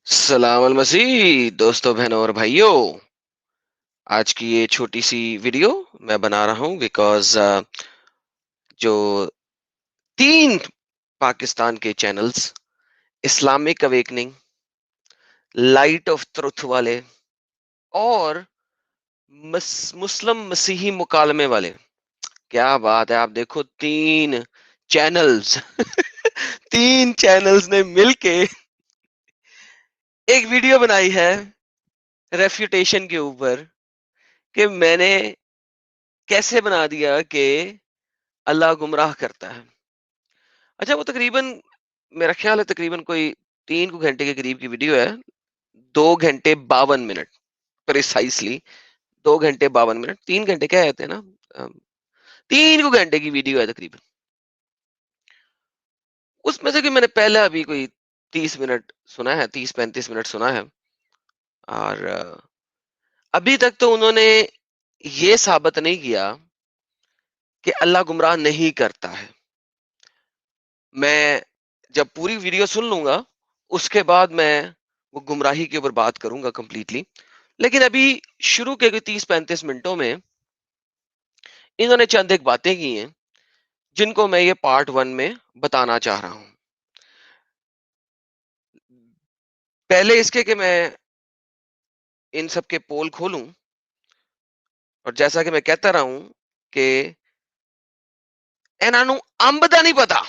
सलाम अल मसीह दोस्तों बहनों और भाइयों। आज की ये छोटी सी वीडियो मैं बना रहा हूँ बिकॉज जो 3 पाकिस्तान के channels Islamic awakening, light of truth वाले और मुस्लिम मसीही मुकालमे वाले, क्या बात है। आप देखो 3 चैनल्स 3 चैनल्स ने मिलके एक वीडियो बनाई है रेफ्यूटेशन के ऊपर कि मैंने कैसे बना दिया कि अल्लाह गुमराह करता है। अच्छा, वो तकरीबन मेरा ख्याल है तकरीबन कोई 3 को घंटे के करीब की वीडियो है। 2 घंटे 52 मिनट प्रिसाइसली, 2 घंटे 52 मिनट, 3 घंटे क्या कहते हैं ना, 3 को घंटे की वीडियो है तकरीबन। उसमें से कि मैंने पहले अभी कोई 30 मिनट सुना है, 30-35 मिनट सुना है। और अभी तक तो उन्होंने ये साबित नहीं किया कि अल्लाह गुमराह नहीं करता है। मैं जब पूरी वीडियो सुन लूंगा उसके बाद मैं वो गुमराही के ऊपर बात करूंगा कंप्लीटली। लेकिन अभी शुरू के 30-35 मिनटों में इन्होंने चंद एक बातें की हैं जिनको मैं ये पार्ट 1 में बताना चाह रहा हूं। पहले इसके कि मैं इन सब के पोल खोलूं, और जैसा कि मैं कहता रहा हूं कि ਇਹਨਾਂ ਨੂੰ ਅੰਬ ਦਾ नहीं पता,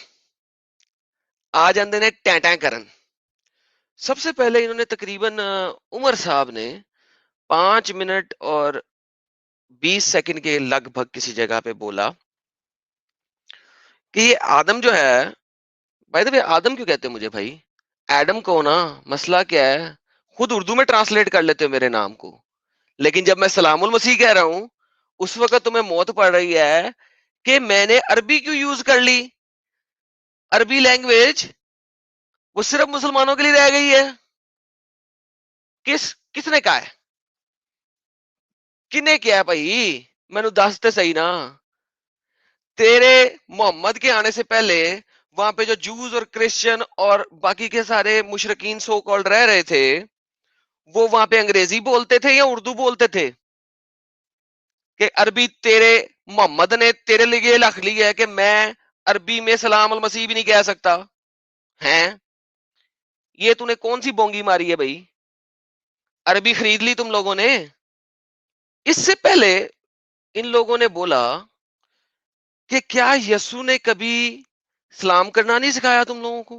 आ जाते ने टैं टैं करन। सबसे पहले इन्होंने तकरीबन उमर साहब ने 5 मिनट और 20 सेकंड के लगभग किसी जगह पे बोला कि ये आदम जो है, बाय द वे आदम क्यों कहते हैं मुझे भाई, एडम को ना, मसला क्या है, खुद उर्दू में ट्रांसलेट कर लेते हो मेरे नाम को। लेकिन जब मैं सलामुल मसीह कह रहा हूं उस वक्त तुम्हें मौत पड़ रही है कि मैंने अरबी क्यों यूज कर ली। अरबी लैंग्वेज वो सिर्फ मुसलमानों के लिए रह गई है। किसने कहा है, किने किया है भाई, मैनू दस ते सही ना। तेरे मोहम्मद के आने से पहले वहां पे जो जूस और क्रिश्चियन और बाकी के सारे मुशरकीन सो कॉल्ड रह रहे थे, वो वहां पे अंग्रेजी बोलते थे या उर्दू बोलते थे? कि अरबी तेरे मोहम्मद ने तेरे लिए लिख ली है कि मैं अरबी में सलाम अल मसीह भी नहीं कह सकता है? ये तूने कौन सी बोंगी मारी है भाई? अरबी खरीद ली तुम लोगों ने। इससे पहले इन लोगों ने बोला कि क्या यसु ने कभी सलाम करना नहीं सिखाया तुम लोगों को?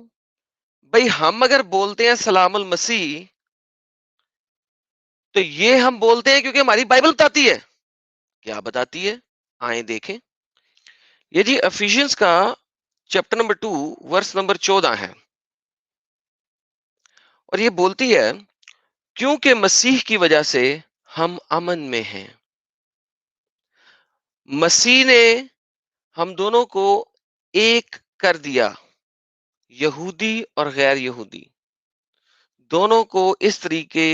भाई हम अगर बोलते हैं सलाम अल मसीह, तो ये हम बोलते हैं क्योंकि हमारी बाइबल बताती है। क्या बताती है? आए देखें। ये जी एफिशियंस का चैप्टर नंबर 2 वर्स नंबर 14 है, और ये बोलती है क्योंकि मसीह की वजह से हम अमन में हैं। मसीह ने हम दोनों को एक कर दिया, यहूदी और गैर यहूदी दोनों को इस तरीके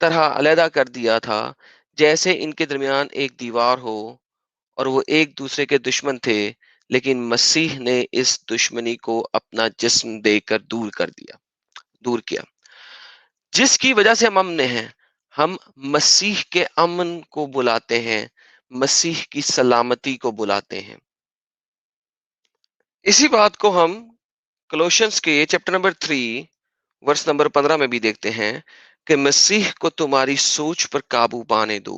तरह अलहदा कर दिया था जैसे इनके दरमियान एक दीवार हो और वो एक दूसरे के दुश्मन थे। लेकिन मसीह ने इस दुश्मनी को अपना जिस्म देकर दूर किया, जिसकी वजह से हम अमन हैं। हम मसीह के अमन को बुलाते हैं, मसीह की सलामती को बुलाते हैं। इसी बात को हम कोलोशियंस के चैप्टर नंबर 3 वर्स नंबर 15 में भी देखते हैं कि मसीह को तुम्हारी सोच पर काबू पाने दो,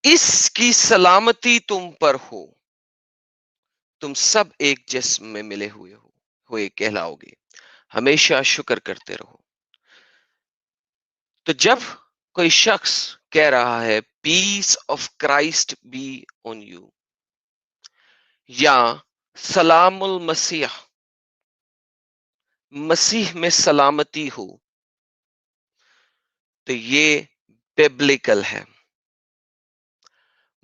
इसकी सलामती तुम पर हो, तुम सब एक जिस्म में मिले हुए कहलाओगे, हमेशा शुक्र करते रहो। तो जब कोई शख्स कह रहा है peace of Christ be on you या सलामुल मसीह, मसीह में सलामती हो, तो ये बिब्लिकल है।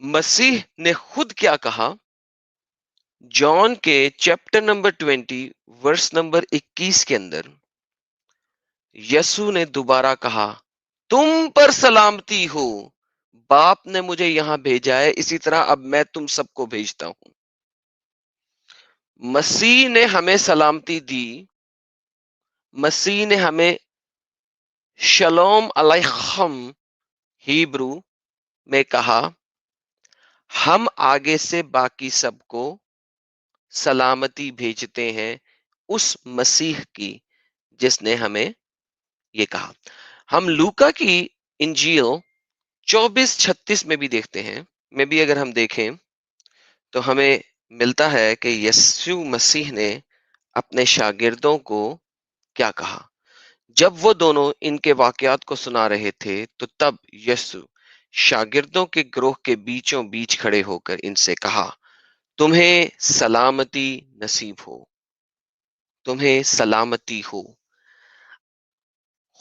मसीह ने खुद क्या कहा? जॉन के चैप्टर नंबर 20 वर्स नंबर 21 के अंदर यसु ने दोबारा कहा, तुम पर सलामती हो, बाप ने मुझे यहां भेजा है, इसी तरह अब मैं तुम सबको भेजता हूं। मसीह ने हमें सलामती दी, मसीह ने हमें शलोम अलैखम हिब्रू में कहा, हम आगे से बाकी सबको सलामती भेजते हैं उस मसीह की जिसने हमें ये कहा। हम लूका की इंजील 24:36 में भी देखते हैं, में भी अगर हम देखें तो हमें मिलता है कि यीशु मसीह ने अपने शागिर्दों को क्या कहा। जब वो दोनों इनके वाकयात को सुना रहे थे तो तब यीशु शागिर्दों के ग्रोह के बीचों बीच खड़े होकर इनसे कहा, तुम्हें सलामती नसीब हो, तुम्हें सलामती हो।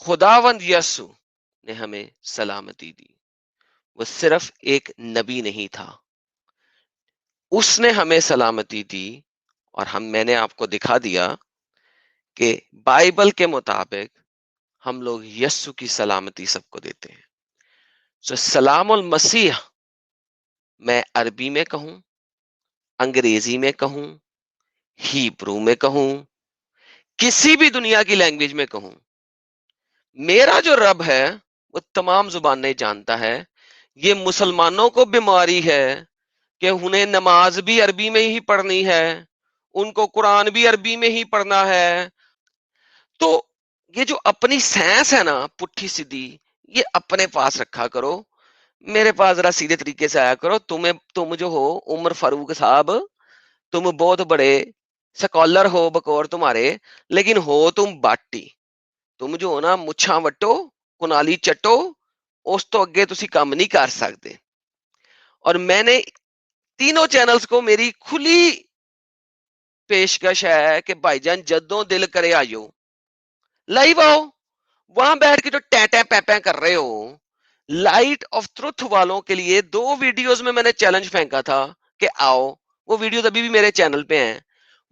खुदावंद यीशु ने हमें सलामती दी। वो सिर्फ एक नबी नहीं था, उसने हमें सलामती दी। और मैंने आपको दिखा दिया कि बाइबल के मुताबिक हम लोग यीशु की सलामती सबको देते हैं। सो सलामुल मसीह मैं अरबी में कहूं, अंग्रेजी में कहूं, हिब्रू में कहूं, किसी भी दुनिया की लैंग्वेज में कहूं, मेरा जो रब है वो तमाम जुबानें जानता है। ये मुसलमानों को बीमारी है कि उन्हें नमाज भी अरबी में ही पढ़नी है, उनको कुरान भी अरबी में ही पढ़ना है। तो ये जो अपनी साइंस है ना पुट्ठी सीधी, ये अपने पास रखा करो, मेरे पास जरा सीधे तरीके से आया करो। तुम जो हो उमर फारूक साहब, तुम बहुत बड़े स्कॉलर हो बकौर तुम्हारे, लेकिन हो तुम बाटी। तुम जो हो ना मुच्छां वट्टो कुनाली चट्टो, उस तो अगे तुसी काम नहीं कर सकते। और मैंने तीनों चैनल्स को मेरी खुली पेशकश है कि भाईजान जदों दिल करे आयो लाइव आओ। वहां बैठ के जो टैटे पैपे कर रहे हो, लाइट ऑफ ट्रुथ वालों के लिए 2 वीडियोस में मैंने चैलेंज फेंका था कि आओ। वो वीडियोस अभी भी मेरे चैनल पे हैं।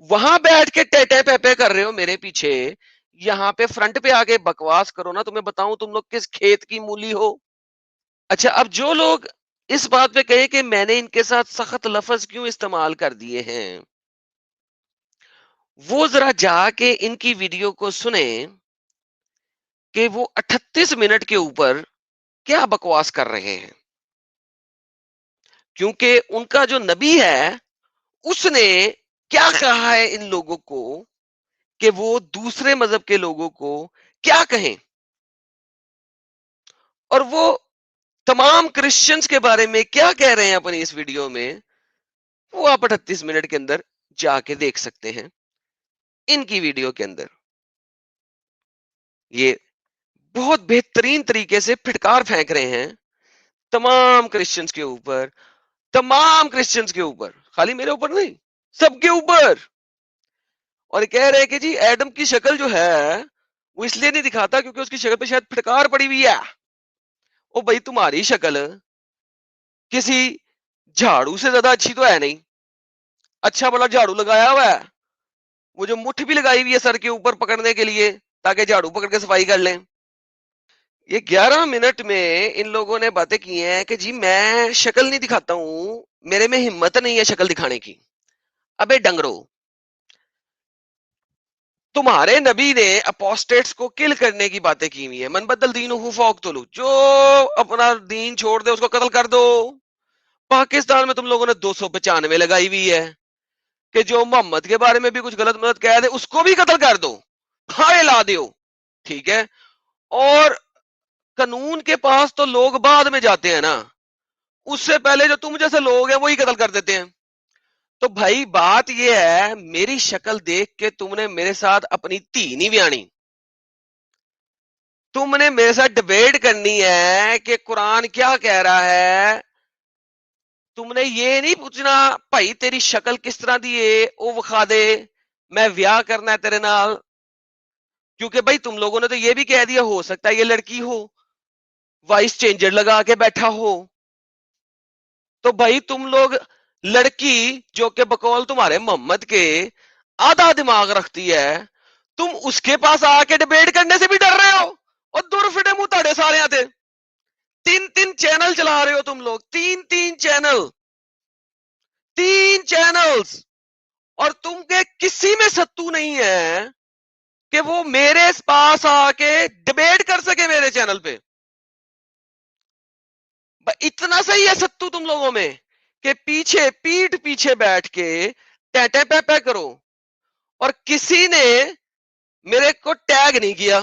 वहां बैठ के टैटे पैपे कर रहे हो मेरे पीछे, यहाँ पे फ्रंट पे आके बकवास करो ना, तुम्हें बताऊं तुम लोग किस खेत की मूली हो। अच्छा, अब जो लोग इस बात पे कहे कि मैंने इनके साथ सख्त लफ्ज क्यों इस्तेमाल कर दिए हैं, वो जरा जाके इनकी वीडियो को सुने कि वो 38 मिनट के ऊपर क्या बकवास कर रहे हैं। क्योंकि उनका जो नबी है उसने क्या कहा है इन लोगों को कि वो दूसरे मजहब के लोगों को क्या कहें, और वो तमाम क्रिश्चियंस के बारे में क्या कह रहे हैं अपनी इस वीडियो में, वो आप 38 मिनट के अंदर जाके देख सकते हैं। इनकी वीडियो के अंदर ये बहुत बेहतरीन तरीके से फिटकार फेंक रहे हैं तमाम क्रिश्चियंस के ऊपर, तमाम क्रिश्चियंस के ऊपर, खाली मेरे ऊपर नहीं, सबके ऊपर। और कह रहे हैं कि जी एडम की शक्ल जो है वो इसलिए नहीं दिखाता क्योंकि उसकी शक्ल पे शायद फिटकार पड़ी हुई है। ओ भाई, तुम्हारी शक्ल किसी झाड़ू से ज्यादा अच्छी तो है नहीं। अच्छा भला झाड़ू लगाया हुआ है, वो जो मुठ भी लगाई हुई है सर के ऊपर पकड़ने के लिए ताकि झाड़ू पकड़ के सफाई कर लें। ये 11 मिनट में इन लोगों ने बातें की हैं कि जी मैं शक्ल नहीं दिखाता हूं, मेरे में हिम्मत नहीं है शक्ल दिखाने की। अबे डंगरो, तुम्हारे नबी ने अपोस्टेट्स को किल करने की बातें की हुई है। मन बदल दीन हु फौक्तुलू, जो अपना दीन छोड़ दे उसको कत्ल कर दो। पाकिस्तान में तुम लोगों ने 295 लगाई हुई है कि जो मोहम्मद के बारे में भी कुछ गलत मदद कह दे उसको भी कत्ल कर दो, फाड़े ला दो। ठीक है, और कानून के पास तो लोग बाद में जाते हैं ना, उससे पहले जो तुम जैसे लोग हैं वही कत्ल कर देते हैं। तो भाई बात यह है, मेरी शक्ल देख के तुमने मेरे साथ अपनी धी नहीं ब्यानी, तुमने मेरे साथ डिबेट करनी है कि कुरान क्या कह रहा है। तुमने ये नहीं पूछना भाई तेरी शक्ल किस तरह दी है वो विखा दे, मैं ब्याह करना है तेरे नाल। क्योंकि भाई तुम लोगों ने तो ये भी कह दिया हो सकता है ये लड़की हो, वॉइस चेंजर लगा के बैठा हो। तो भाई तुम लोग लड़की जो कि बकौल तुम्हारे मोहम्मद के आधा दिमाग रखती है, तुम उसके पास आके डिबेट करने से भी डर रहे हो। और दूर फिटे मुंह ताड़े सारे आते, 3-3 चैनल चला रहे हो तुम लोग, 3-3 चैनल, 3 चैनल्स, और तुम के किसी में सत्तू नहीं है کہ وہ میرے پاس آ کے ڈبیٹ کر سکے میرے چینل پہ. اتنا صحیح ہے ستو تم لوگوں میں کہ پیچھے پیٹھ بیٹھ کے ٹے پے کرو. اور کسی نے میرے کو ٹیگ نہیں کیا.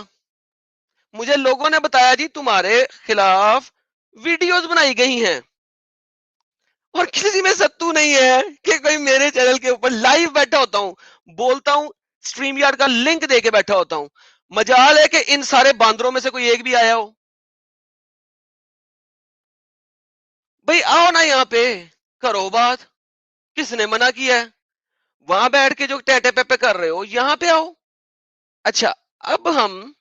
مجھے لوگوں نے بتایا جی تمہارے خلاف ویڈیوز بنائی گئی ہیں، اور کسی میں ستو نہیں ہے کہ کوئی میرے چینل کے اوپر لائیو بیٹھا ہوتا ہوں، بولتا ہوں، سٹریم یارڈ کا لنک دے کے بیٹھا ہوتا ہوں. مجال ہے کہ ان سارے باندروں میں سے کوئی ایک بھی آیا ہو. بھئی آؤ نا یہاں پہ کرو بات. کس نے منع کیا ہے؟ وہاں بیٹھ کے جو ٹیٹے پے کر رہے ہو یہاں پہ آؤ. اچھا، اب ہم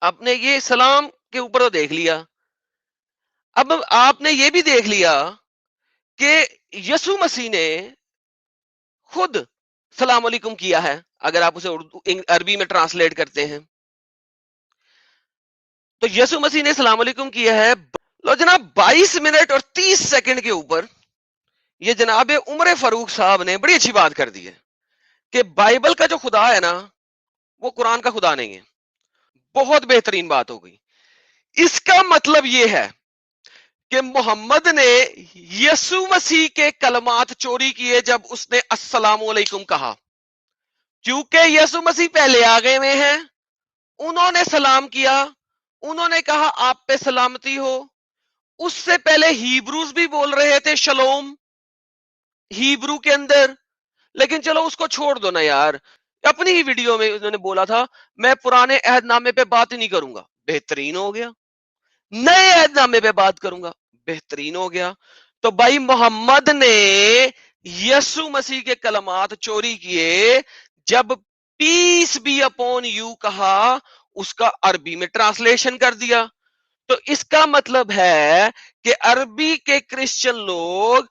اپنے یہ سلام کے اوپر تو دیکھ لیا. اب آپ نے یہ بھی دیکھ لیا کہ یسوع مسیح نے خود سلام علیکم کیا ہے، اگر آپ اسے عربی میں ٹرانسلیٹ کرتے ہیں تو یسوع مسیح نے سلام علیکم کیا ہے. لو جناب 22 منٹ اور 30 سیکنڈ کے اوپر یہ جناب عمر فاروق صاحب نے بڑی اچھی بات کر دی ہے کہ بائبل کا جو خدا ہے نا وہ قرآن کا خدا نہیں ہے. بہت بہترین بات ہو گئی. اس کا مطلب یہ ہے کہ محمد نے یسوع مسیح کے کلمات چوری کیے جب اس نے السلام علیکم کہا، کیونکہ یسوع مسیح پہلے آ گئے ہوئے ہیں. انہوں نے سلام کیا، انہوں نے کہا آپ پہ سلامتی ہو. اس سے پہلے ہیبروز بھی بول رہے تھے شلوم ہیبرو کے اندر، لیکن چلو اس کو چھوڑ دو نا یار. اپنی ہی ویڈیو میں انہوں نے بولا تھا میں پرانے عہد نامے پہ بات ہی نہیں کروں گا. بہترین ہو گیا. نئے عہد نامے پہ بات کروں گا. بہترین ہو گیا. تو بھائی محمد نے یسوع مسیح کے کلمات چوری کیے جب پیس بی اپون یو کہا، اس کا عربی میں ٹرانسلیشن کر دیا. تو اس کا مطلب ہے کہ عربی کے کرسچن لوگ،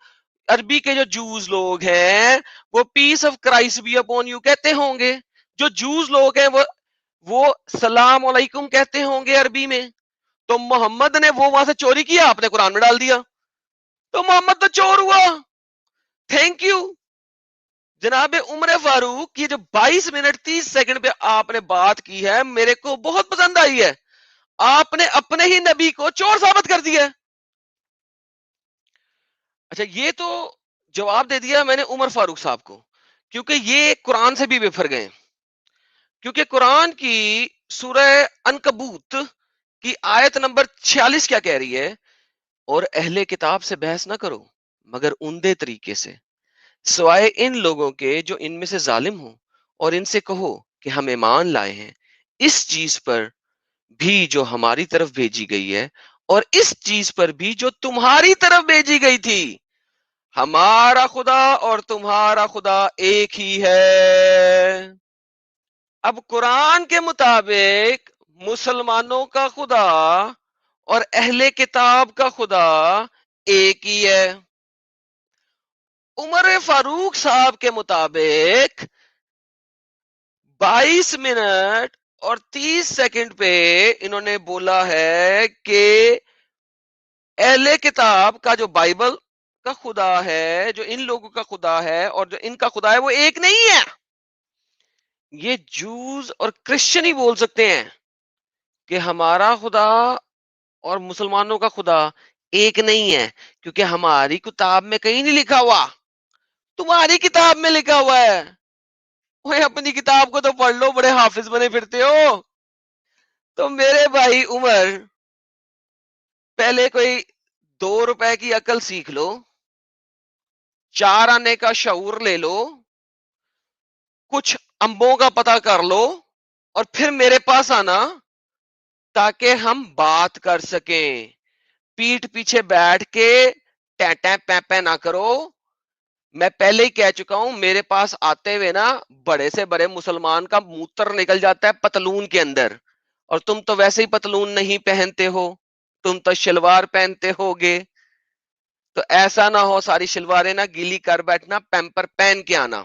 عربی کے جو جوز لوگ ہیں وہ peace of Christ be upon you کہتے ہوں گے. جو جوز لوگ ہیں وہ سلام علیکم کہتے ہوں گے عربی میں. تو محمد نے وہ وہاں سے چوری کیا، آپ نے قرآن میں ڈال دیا، تو محمد تو چور ہوا. تھینک یو جناب عمر فاروق کی جو 22 منٹ 30 سیکنڈ پہ آپ نے بات کی ہے میرے کو بہت پسند آئی ہے. آپ نے اپنے ہی نبی کو چور ثابت کر دیا. اچھا، یہ تو جواب دے دیا میں نے عمر فاروق صاحب کو، کیونکہ یہ قرآن سے بھی بفر گئے. کیونکہ قرآن کی سورہ عنکبوت کی آیت نمبر 46 کیا کہہ رہی ہے؟ اور اہل کتاب سے بحث نہ کرو مگر عمدے طریقے سے، سوائے ان لوگوں کے جو ان میں سے ظالم ہوں، اور ان سے کہو کہ ہم ایمان لائے ہیں اس چیز پر بھی جو ہماری طرف بھیجی گئی ہے، اور اس چیز پر بھی جو تمہاری طرف بھیجی گئی تھی. ہمارا خدا اور تمہارا خدا ایک ہی ہے. اب قرآن کے مطابق مسلمانوں کا خدا اور اہل کتاب کا خدا ایک ہی ہے. عمر فاروق صاحب کے مطابق 22 منٹ اور 30 سیکنڈ پہ انہوں نے بولا ہے کہ اہل کتاب کا جو بائبل کا خدا ہے، جو ان لوگوں کا خدا ہے اور جو ان کا خدا ہے وہ ایک نہیں ہے. یہ جوز اور کرسچن ہی بول سکتے ہیں کہ ہمارا خدا اور مسلمانوں کا خدا ایک نہیں ہے، کیونکہ ہماری کتاب میں کہیں نہیں لکھا ہوا، تمہاری کتاب میں لکھا ہوا ہے. وہ اپنی کتاب کو تو پڑھ لو، بڑے حافظ بنے پھرتے ہو. تو میرے بھائی عمر، پہلے کوئی 2 روپے کی عقل سیکھ لو، 4 آنے کا شعور لے لو، کچھ امبوں کا پتہ کر لو، اور پھر میرے پاس آنا تاکہ ہم بات کر سکیں. پیٹ پیچھے بیٹھ کے ٹیں پیں نہ کرو. میں پہلے ہی کہہ چکا ہوں میرے پاس آتے ہوئے نا بڑے سے بڑے مسلمان کا موتر نکل جاتا ہے پتلون کے اندر، اور تم تو ویسے ہی پتلون نہیں پہنتے ہو، تم تو شلوار پہنتے ہو گے. تو ایسا نہ ہو ساری شلواریں نہ گیلی کر بیٹھنا، پیمپر پہن کے آنا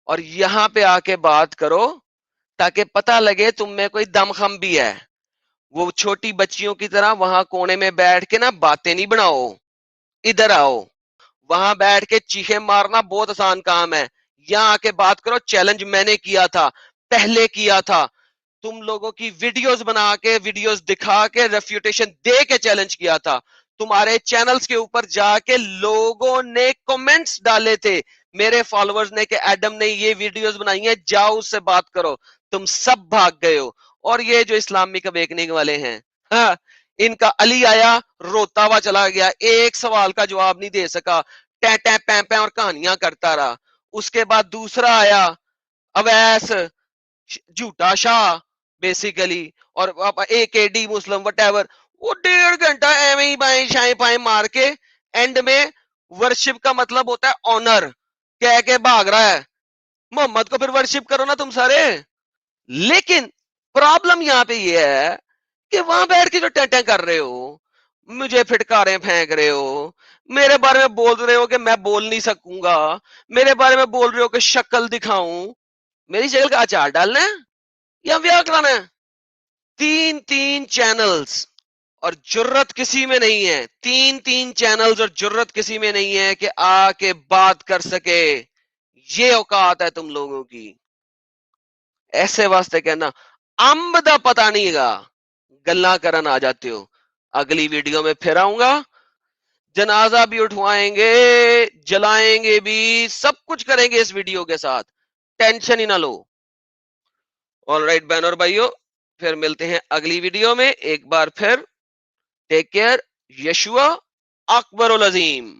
اور یہاں پہ آ کے بات کرو تاکہ پتہ لگے تم میں کوئی دم خم بھی ہے. وہ چھوٹی بچیوں کی طرح وہاں کونے میں بیٹھ کے نا باتیں نہیں بناؤ. ادھر آؤ، وہاں بیٹھ کے چیخے مارنا بہت آسان کام ہے. یہاں آ کے بات کرو. چیلنج میں نے کیا تھا پہلے کیا تھا. تم لوگوں کی ویڈیوز بنا کے ویڈیوز دکھا کے ریفیوٹیشن دے کے چیلنج کیا تھا. تمہارے چینلز کے اوپر جا کے لوگوں نے کومنٹس ڈالے تھے میرے فالوورز نے کہ ایڈم نے یہ ویڈیوز بنائی ہیں, جاؤ اس سے بات کرو. تم سب بھاگ گئے ہو. اور یہ جو اسلامک اویکننگ والے ہیں, ہاں, ان کا علی آیا روتا ہوا چلا گیا, ایک سوال کا جواب نہیں دے سکا, ٹیں ٹیں پیں پیں اور کہانیاں کرتا رہا. اس کے بعد دوسرا آیا اویس جھوٹا شاہ بیسیکلی, اور ایک اے ڈی مسلم وٹ ایور, وہ 1.5 گھنٹہ ایویں ہی بائیں شائیں پائیں مار کے اینڈ میں ورشپ کا مطلب ہوتا ہے آنر کہہ کے بھاگ رہا ہے. محمد کو پھر ورشپ کرو نا تم سارے. لیکن پرابلم یہاں پہ یہ ہے کہ وہاں بیٹھ کے جو ٹینٹیں کر رہے ہو, مجھے پھٹکاریں پھینک رہے ہو, میرے بارے میں بول رہے ہو کہ میں بول نہیں سکوں گا, میرے بارے میں بول رہے ہو کہ شکل دکھاؤں, میری شکل کا اچار ڈالنا ہے یا بیاہ کرانا ہے. 3 چینلز اور جرت کسی میں نہیں ہے, 3 چینلز اور جرت کسی میں نہیں ہے کہ آ کے بات کر سکے. یہ اوقات ہے تم لوگوں کی. ایسے واسطے کہنا امب دا پتہ نہیں گا, گلا کرن آ جاتے ہو. اگلی ویڈیو میں پھر آؤں گا, جنازہ بھی اٹھوائیں گے, جلائیں گے بھی, سب کچھ کریں گے اس ویڈیو کے ساتھ, ٹینشن ہی نہ لو. آل رائٹ بہن اور بھائیو, پھر ملتے ہیں اگلی ویڈیو میں. ایک بار پھر ٹیک کیئر. یشوا اکبر العظیم.